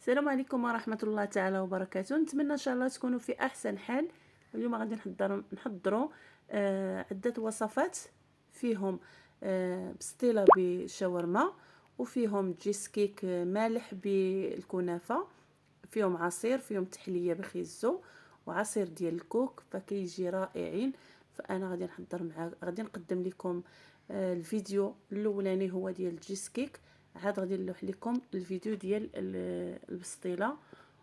السلام عليكم ورحمة الله تعالى وبركاته. نتمنى ان شاء الله تكونوا في احسن حال. اليوم غادي نحضروا عدة وصفات فيهم بسطيلة بالشاورما، وفيهم جيس كيك مالح بالكنافة، فيهم عصير، فيهم تحلية بخيزو وعصير ديال الكوك، فكيجي رائعين. فانا غادي نقدم لكم الفيديو الاولاني هو ديال الجيس كيك، عاد غادي نلوح لكم الفيديو ديال البسطيله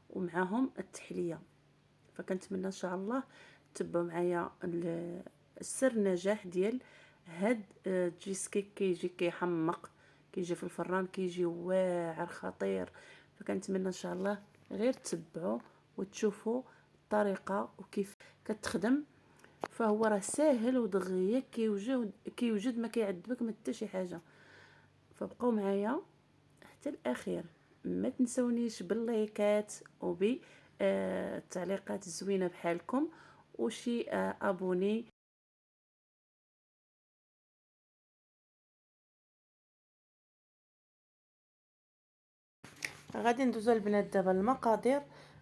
ومعاهم التحليه. فكنتمنى ان شاء الله تتبعوا معايا السر النجاح ديال هاد الجيس كيك. كيجي كيحمق، كيجي في الفران، كيجي واعر خطير. فكنتمنى ان شاء الله غير تتبعوا وتشوفوا الطريقه وكيف كتخدم. فهو راه ساهل ودغيا كيوجد ما كيعذبك ما حتى شي حاجه. فبقوا معايا حتى الاخير. ما تنسونيش باللايكات وب التعليقات الزوينه بحالكم وشي ابوني. غادي ندوزو البنات دابا المقادير.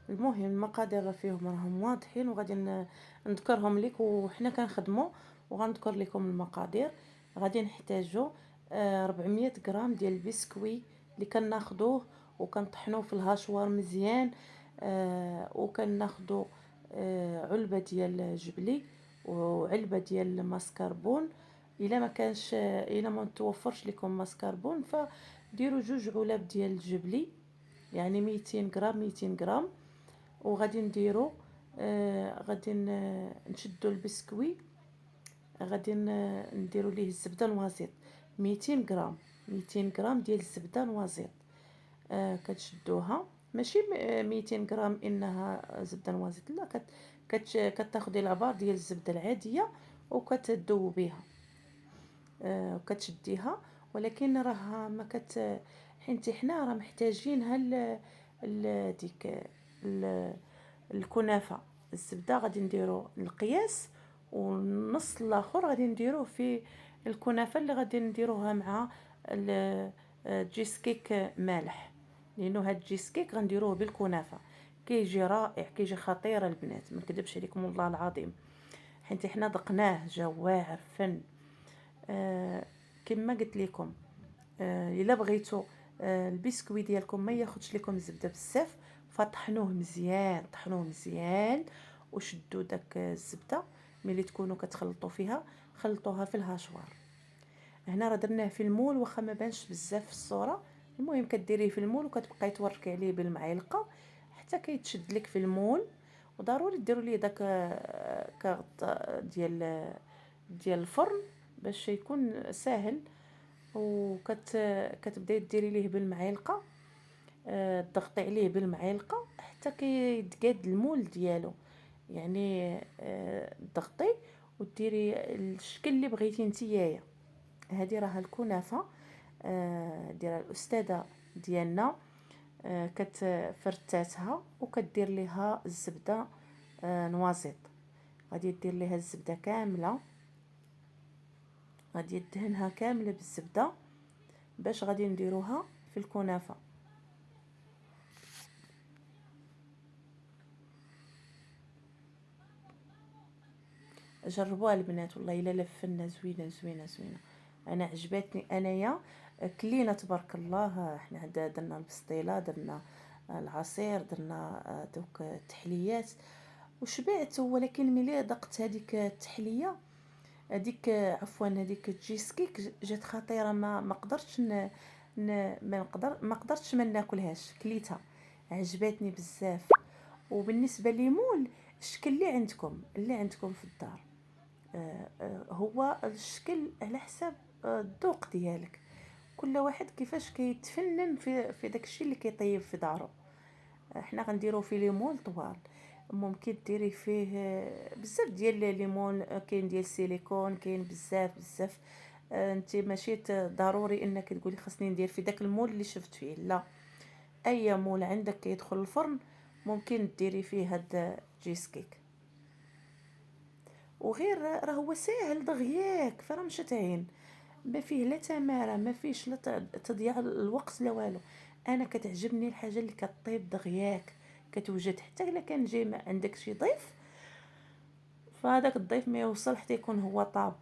المهم المقادير فيهم راهم واضحين، وغادي نذكرهم لك وحنا كنخدموا، وغنذكر لكم المقادير. غادي نحتاجو 400 غرام ديال البسكوي اللي كناخذوه وكنطحنوه في الهاشوار مزيان، وكناخذوا علبه ديال الجبلي وعلبه ديال الماسكربون. الا ما كانش، الا ما توفرش لكم ماسكربون، فديروا 2 علب ديال الجبلي، يعني 200 غرام 200 غرام. وغادي نديرو غادي نشدو البسكوي، غادي نديرو ليه الزبده نوازيط 200 غرام 200 غرام ديال الزبده نوازيط. كتشدوها ماشي 200 غرام انها زبده نوازيط، لا، كتاخدي العبار ديال الزبده العاديه وكتذوبيها، وكتشديها. ولكن راه ما حيت حنا راه محتاجينها ديك الكنافه. الزبده غادي نديرو القياس، والنص الاخر غادي نديروه في الكنافه اللي غادي نديروها مع الجيس كيك مالح، لانه هاد الجيس كيك غنديروه بالكنافه. كيجي رائع، كيجي خطير البنات، ما نكذبش عليكم والله العظيم، حيت حنا ذقناه جا واعر فن. كما قلت لكم، الا بغيتوا البسكوي ديالكم ما ياخذش لكم الزبده بزاف، فطحنوه مزيان، طحنوه مزيان وشدوا داك الزبده. ملي تكونوا كتخلطوا فيها، خلطوها في الهاشوار. هنا راه درناه في المول، واخا ما بانش بزاف في الصوره. المهم كديريه في المول وكتبقاي توركي عليه بالمعلقه حتى كيتشد لك في المول. وضروري ديروا ليه داك كارط ديال الفرن باش يكون ساهل. كتبداي ديري ليه بالمعلقه، تضغطي عليه بالمعلقه حتى كيتقاد المول ديالو، يعني تضغطي وديري الشكل اللي بغيتي نتيايا. هذه راها الكنافه ديال الاستاذه ديالنا، كتفرتاتها وكدير ليها الزبده نوازيط. غادي دير ليها الزبده كامله، غادي دهنها كامله بالزبده باش غادي نديروها في الكنافه. جربوها البنات والله الا لفنا زوينه زوينه زوينه. انا عجبتني انايا. كلينا تبارك الله، حنا درنا البسطيله، درنا العصير، درنا دوك التحليات وشبعت. ولكن ملي ذقت هذيك التحليه، هذيك عفوا هذيك الجيس كيك جات خطيره. ما قدرتش ما قدرتش ما ناكلهاش، كليتها عجبتني بزاف. وبالنسبه ليمول، الشكل اللي عندكم في الدار، هو الشكل على حساب الذوق ديالك. كل واحد كيفاش كيتفنن في داكشي اللي كيطيب في دارو. حنا غنديرو فيه ليمون طوال، ممكن ديري فيه بزاف ديال ليمون. كاين ديال السيليكون، كاين بزاف بزاف. انت ماشي ضروري انك تقولي خاصني ندير في داك المول اللي شفت فيه، لا، اي مول عندك كيدخل الفرن ممكن ديري فيه هاد جيس كيك. وغير راه هو ساهل دغياك، فراه مشات عين، ما فيه لا تماره، ما فيش لا تضييع الوقت لا والو. انا كتعجبني الحاجه اللي كطيب دغياك، كتوجد حتى الا كان جاي عندك شي ضيف، فهذاك الضيف ما يوصل حتى يكون هو طاب.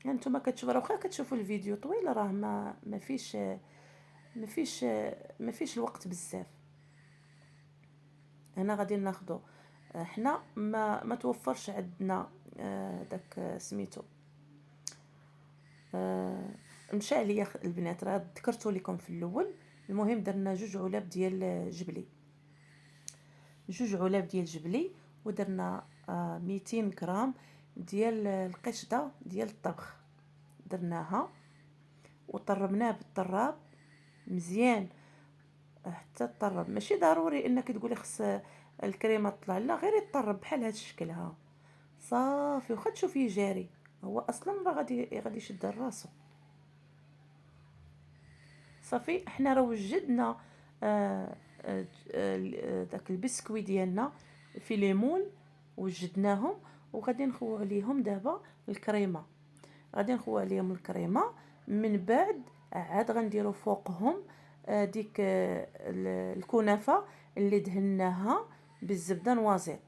يعني نتوما كتشوفوا، واخا كتشوفوا الفيديو طويل، راه ما فيش الوقت بزاف. هنا غادي ناخذوا، حنا ما توفرش عندنا داك سميتو، مشى عليا البنات، راه ذكرتو لكم في الاول. المهم درنا 2 علب ديال جبلي، 2 علب ديال جبلي، ودرنا 200 غرام ديال القشده ديال الطبخ، درناها وطربناه بالطراب مزيان حتى طرب. ماشي ضروري انك تقولي خص الكريمه تطلع، لا، غير يطرب بحال هذا الشكل ها صافي. واخا تشوفيه جاري، هو اصلا راه غادي يشد راسو. صافي، حنا راه وجدنا داك البسكوي ديالنا في ليمون، وجدناهم، وغادي نخويو عليهم دابا الكريمه. غادي نخويو عليهم الكريمه، من بعد عاد غنديروا فوقهم ديك الكنافه اللي دهناها بالزبده نوازيط،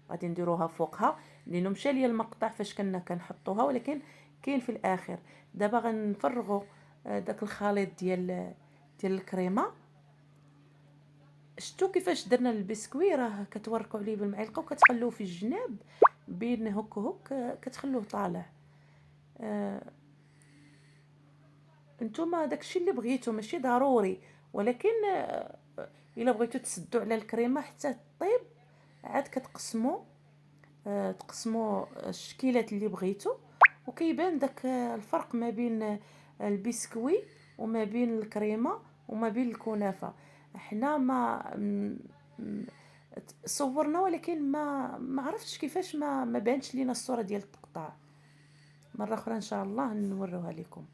غادي نديروها فوقها، لانه مشى ليا المقطع فاش كنا كنحطوها، ولكن كاين في الاخر. دابا غنفرغوا داك الخليط ديال الكريمه. شفتوا كيفاش درنا البسكوي؟ راه كتوركوا عليه بالمعلقه وكتخلوه في الجناب بين هك هك، كتخلوه طالع. نتوما داكشي اللي بغيتو، ماشي ضروري، ولكن الا بغيتو تسدوا على الكريمه حتى طيب، عاد كتقسموا تقسموا الشكيلات اللي بغيتو، وكيبان داك الفرق ما بين البسكوي وما بين الكريمه وما بين الكنافه. حنا صورنا، ولكن ما عرفتش كيفاش ما بانش لينا الصوره ديال التقطاع. مره اخرى ان شاء الله نوروها لكم.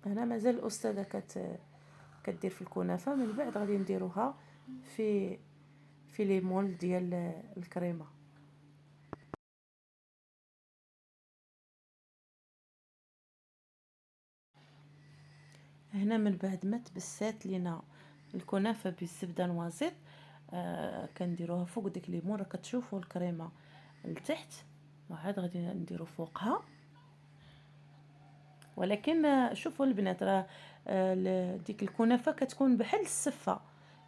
هنا مازال الاستاذه كدير في الكنافه، من بعد غادي نديروها في لي مول ديال الكريمه. هنا من بعد ما تبسات لينا الكنافه بالزبده نوازيط، كنديروها فوق ديك ليمون. راه كتشوفوا الكريمه لتحت، وعاد غادي نديرو فوقها. ولكن شوفوا البنات، راه ديك الكنافه كتكون بحال السفه،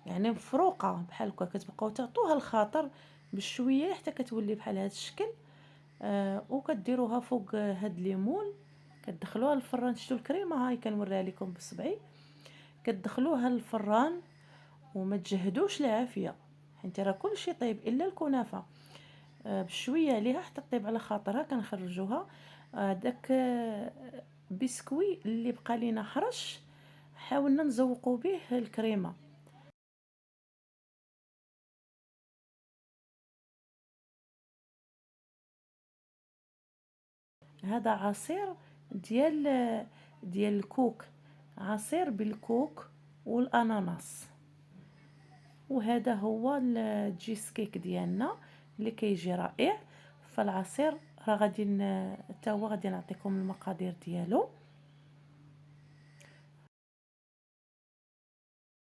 يعني مفروقه بحال هكا، كتبقاو تعطوها الخاطر بشويه حتى كتولي بحال هذا الشكل. وكديروها فوق هاد ليمون، كتدخلوها للفران. شفتوا الكريمه هاي كنوريها لكم بصبعي، كتدخلوها للفران وما تجهدوش العافيه، حيت راه كلشي طيب الا الكنافه. بشويه عليها حتى طيب على خاطرها كنخرجوها. داك بسكوي اللي بقى لينا حرش، حاولنا نزوقوا به الكريمه. هذا عصير ديال الكوك، عصير بالكوك والاناناس. وهذا هو الجيس كيك ديالنا اللي كيجي رائع. فالعصير راه غادي حتى هو غادي نعطيكم المقادير ديالو.